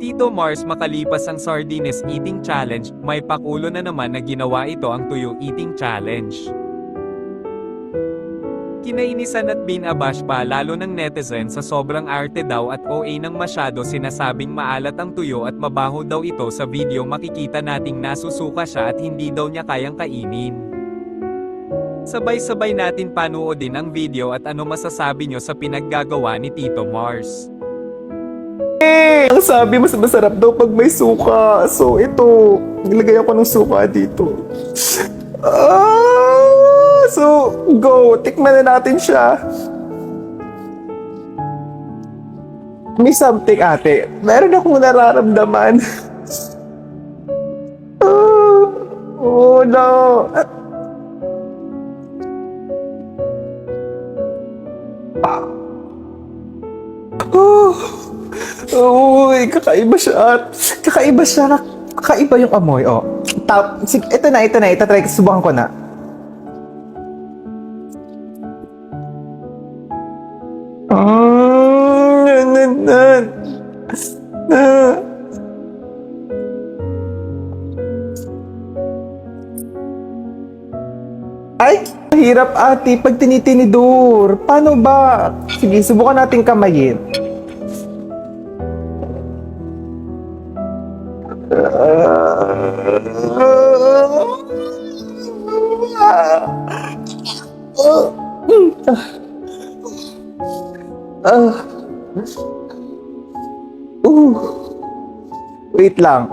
Tito Mars makalipas ang Sardines Eating Challenge, may pakulo na naman na ginawa ito ang Tuyo Eating Challenge. Kinainisan at binabash pa lalo ng netizen sa sobrang arte daw at OA nang masyado sinasabing maalat ang tuyo at mabaho daw ito. Sa video makikita nating nasusuka siya at hindi daw niya kayang kainin. Sabay-sabay natin panoodin ang video at ano masasabi nyo sa pinaggagawa ni Tito Mars. Ang sabi mas masarap daw pag may suka. So ito, nilagay ako ng suka dito. So go, tikman na natin siya. May something ate, meron akong nararamdaman. Oh no. Uy, kakaiba siya. Kakaiba siya. Kakaiba yung amoy, oh. Sige, ito na. Itatry, subukan ko na. Ay, hirap ate pag tinitinidor. Paano ba? Sige, subukan natin kamayin. Wait lang.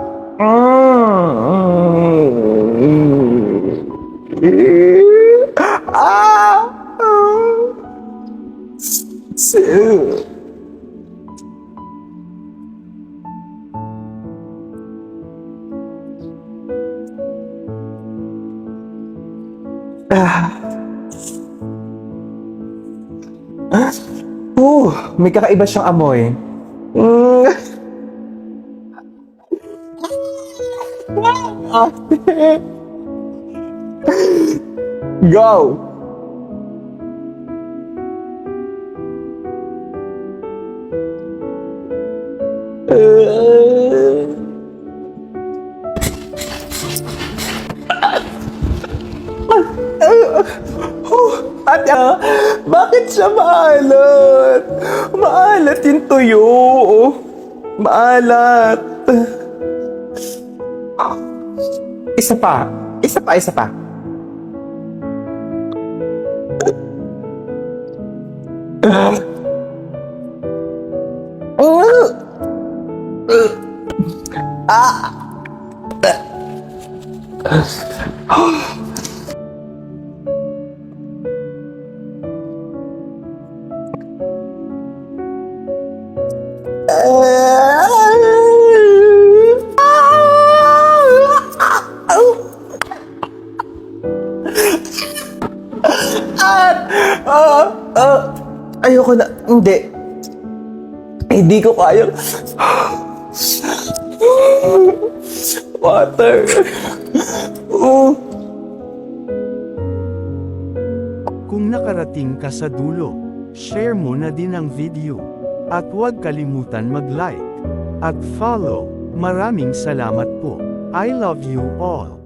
May kakaiba siyang amoy. Go! Ate, bakit siya maalat? Maalat yung tuyo. Maalat. Isa pa. Ayoko na. Hindi ko kaya. Water. Kung nakarating ka sa dulo, share mo na din ang video. At huwag kalimutan mag-like at follow. Maraming salamat po. I love you all.